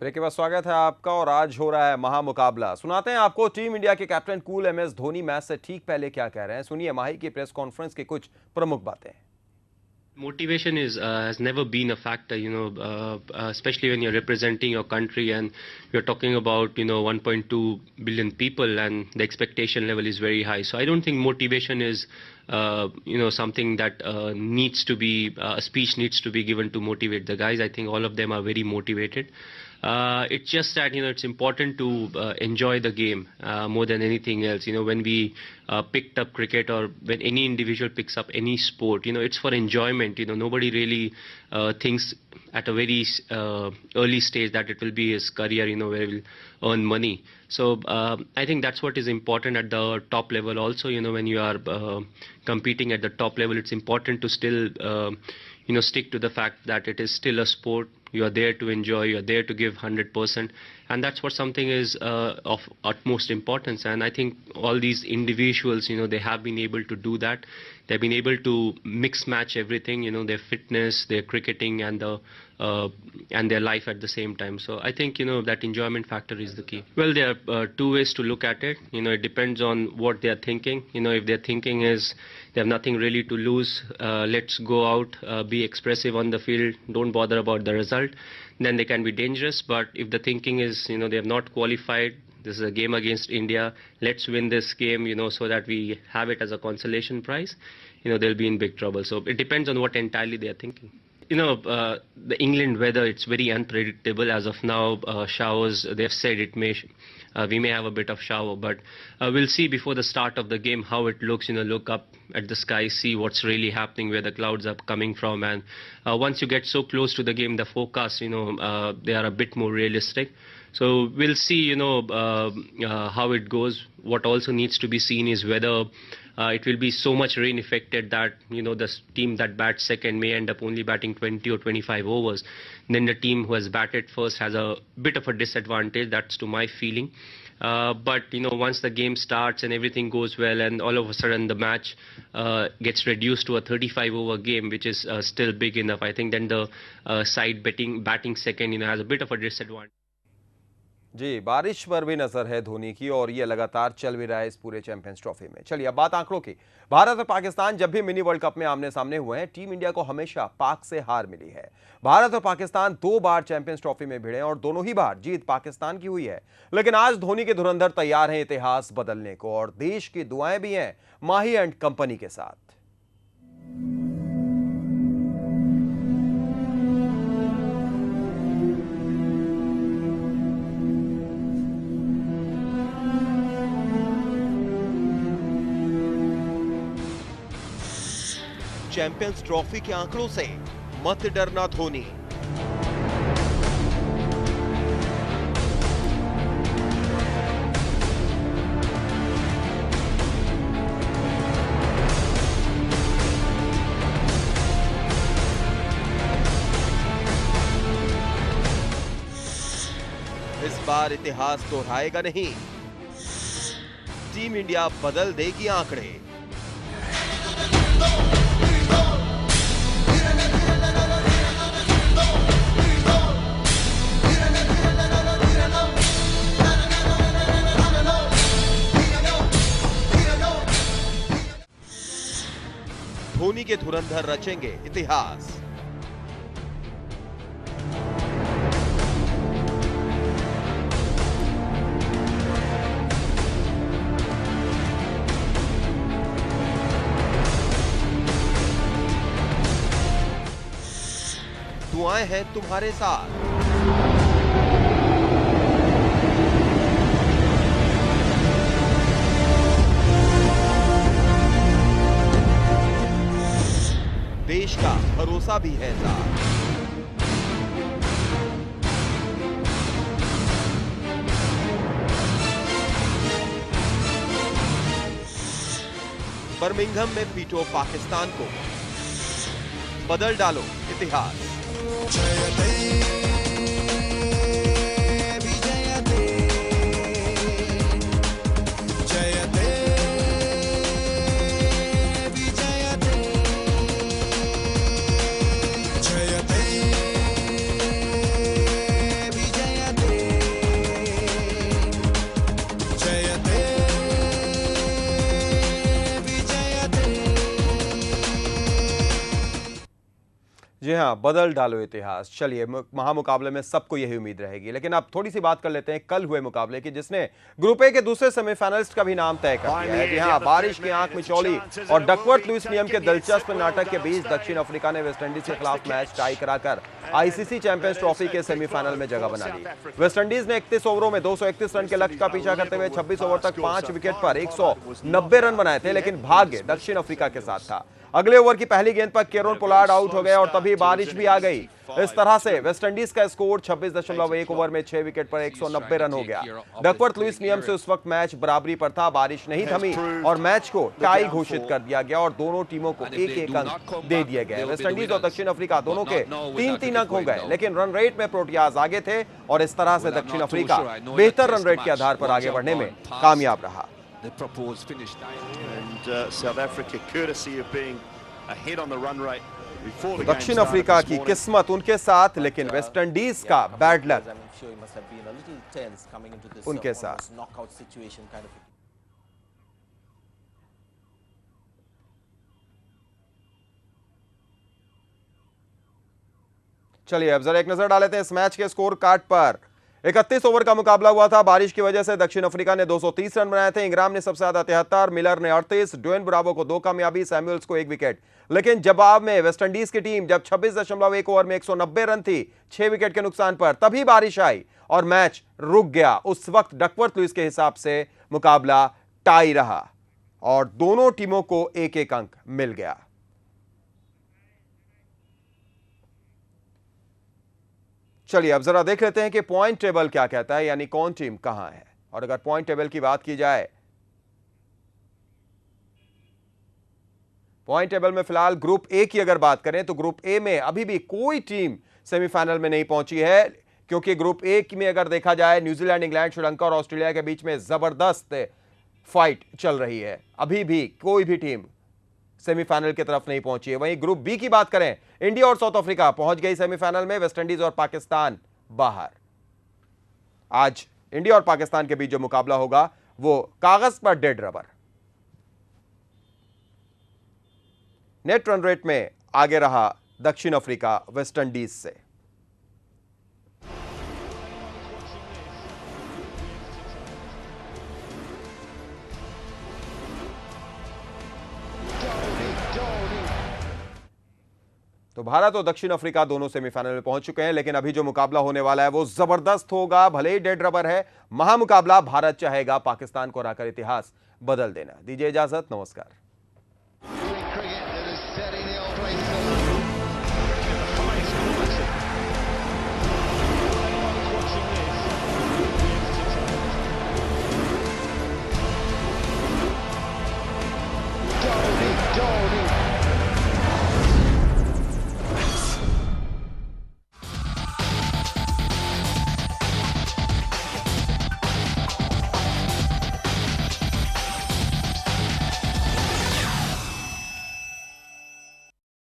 Break के बाद स्वागत है आपका। और आज हो रहा है महामुकाबला। सुनाते हैं आपको टीम इंडिया के captain cool MS Dhoni match से ठीक पहले क्या कह रहे हैं। सुनिए माही की प्रेस कॉन्फ्रेंस की कुछ प्रमुख बातें। Motivation is has never been a factor, especially when you're representing your country and you're talking about 1.2 billion people and the expectation level is very high. So I don't think motivation is something that needs to be a speech needs to be given to motivate the guys. I think all of them are very motivated. It's just that it's important to enjoy the game more than anything else. When we picked up cricket, or when any individual picks up any sport, it's for enjoyment. Nobody really thinks at a very early stage that it will be his career, where he will earn money. So I think that's what is important at the top level also. When you are competing at the top level, it's important to still stick to the fact that it is still a sport. You are there to enjoy, you are there to give 100%, and that's what something is of utmost importance. And I think all these individuals, they have been able to do that. They've been able to mix match everything, their fitness, their cricketing, and their life at the same time. So I think that enjoyment factor is the key. Well, there are two ways to look at it. It depends on what they are thinking. If their thinking is they have nothing really to lose, let's go out, be expressive on the field, don't bother about the result, then they can be dangerous. But if the thinking is they have not qualified, this is a game against India, let's win this game, so that we have it as a consolation prize, they'll be in big trouble. So it depends on what entirely they are thinking. The England weather, it's very unpredictable as of now. Showers, they've said we may have a bit of shower, but we'll see before the start of the game how it looks. Look up at the sky, see what's really happening, where the clouds are coming from, and once you get so close to the game, the forecasts, they are a bit more realistic. So we'll see, how it goes. What also needs to be seen is whether it will be so much rain affected that the team that bats second may end up only batting 20 or 25 overs. Then the team who has batted first has a bit of a disadvantage. That's to my feeling. But once the game starts and everything goes well, and all of a sudden the match gets reduced to a 35-over game, which is still big enough, I think then the side batting second has a bit of a disadvantage. जी, बारिश पर भी नजर है धोनी की, और ये लगातार चल भी रहा है इस पूरे चैंपियंस ट्रॉफी में। चलिए अब बात आंकड़ों की। भारत और पाकिस्तान जब भी मिनी वर्ल्ड कप में आमने सामने हुए हैं, टीम इंडिया को हमेशा पाक से हार मिली है। भारत और पाकिस्तान 2 बार चैंपियंस ट्रॉफी में भिड़े और दोनों ही बार जीत पाकिस्तान की हुई है। लेकिन आज धोनी के धुरंधर तैयार हैं इतिहास बदलने को, और देश की दुआएं भी हैं माही एंड कंपनी के साथ। चैंपियंस ट्रॉफी के आंकड़ों से मत डरना धोनी। इस बार इतिहास दोहराएगा नहीं, टीम इंडिया बदल देगी आंकड़े। धोनी के धुरंधर रचेंगे इतिहास। दुआएं हैं तुम्हारे साथ। देश का भरोसा भी है साथ। बर्मिंघम में पीटो पाकिस्तान को, बदल डालो इतिहास। जी हाँ, बदल डालो इतिहास। चलिए, महामुकाबले में सबको यही उम्मीद रहेगी, लेकिन अब थोड़ी सी बात कर लेते हैं कल हुए मुकाबले की, जिसने ग्रुप ए के दूसरे सेमीफाइनलिस्ट का भी नाम तय कर दिया है। जी हाँ, बारिश की आंख मिचौली और डकवर्थ लुईस नियम के दिलचस्प नाटक के बीच दक्षिण अफ्रीका ने वेस्टइंडीज के खिलाफ मैच टाई कराकर आईसीसी चैंपियंस ट्रॉफी के सेमीफाइनल में जगह बना ली। वेस्टइंडीज ने 31 ओवरों में 231 रन के लक्ष्य का पीछा करते हुए 26 ओवर तक 5 विकेट पर 190 रन बनाए थे, लेकिन भाग्य दक्षिण अफ्रीका के साथ था। अगले ओवर की पहली गेंद पर केरोन पोलार्ड आउट हो गए और तभी बारिश भी आ गई। इस तरह से वेस्टइंडीज का स्कोर 26.1 ओवर में 6 विकेट पर 190 रन हो गया। डकवर्थ लुईस नियम से उस वक्त मैच बराबरी पर था, बारिश नहीं थमी और मैच को टाई घोषित कर दिया गया और दोनों टीमों को एक अंक दे दिए गए। वेस्टइंडीज और दक्षिण अफ्रीका दोनों के 3-3 अंक हो गए, लेकिन रन रेट में प्रोटियाज आगे थे और इस तरह से दक्षिण अफ्रीका बेहतर रन रेट के आधार पर आगे बढ़ने में कामयाब रहा। The proposed finish and South Africa, courtesy of being ahead on the run rate before the game दक्षिण started अफ्रीका this की morning. किस्मत उनके साथ, लेकिन वेस्टइंडीज का बैड लक उनके साथ। चलिए, अब जरा एक नजर डाल लेते हैं इस मैच के स्कोर कार्ड पर। 31 ओवर का मुकाबला हुआ था। बारिश की वजह से दक्षिण अफ्रीका ने 230 रन बनाए थे। इंग्राम ने सबसे ज्यादा 73, मिलर ने 38, ड्वेन ब्रावो को 2 कामयाबी, सैमुअल्स को 1 विकेट। लेकिन जवाब में वेस्टइंडीज की टीम जब 26.1 ओवर में 190 रन थी 6 विकेट के नुकसान पर, तभी बारिश आई और मैच रुक गया। उस वक्त डकवर्थ लुईस के हिसाब से मुकाबला टाई रहा और दोनों टीमों को एक अंक मिल गया। चलिए, अब जरा देख लेते हैं कि पॉइंट टेबल क्या कहता है, यानी कौन टीम कहां है। और अगर पॉइंट टेबल की बात की जाए, पॉइंट टेबल में फिलहाल ग्रुप ए की अगर बात करें तो ग्रुप ए में अभी भी कोई टीम सेमीफाइनल में नहीं पहुंची है, क्योंकि ग्रुप ए में अगर देखा जाए न्यूजीलैंड, इंग्लैंड, श्रीलंका और ऑस्ट्रेलिया के बीच में जबरदस्त फाइट चल रही है। अभी भी कोई भी टीम सेमीफाइनल की तरफ नहीं पहुंची है। वहीं ग्रुप बी की बात करें, इंडिया और साउथ अफ्रीका पहुंच गई सेमीफाइनल में, वेस्टइंडीज और पाकिस्तान बाहर। आज इंडिया और पाकिस्तान के बीच जो मुकाबला होगा वो कागज पर dead rubber. Net run rate में आगे रहा दक्षिण अफ्रीका वेस्टइंडीज से। तो भारत और दक्षिण अफ्रीका दोनों सेमीफाइनल में पहुंच चुके हैं, लेकिन अभी जो मुकाबला होने वाला है वो जबरदस्त होगा। भले ही डेड रबर है, महामुकाबला। भारत चाहेगा पाकिस्तान को हराकर इतिहास बदल देना। दीजिए इजाजत, नमस्कार।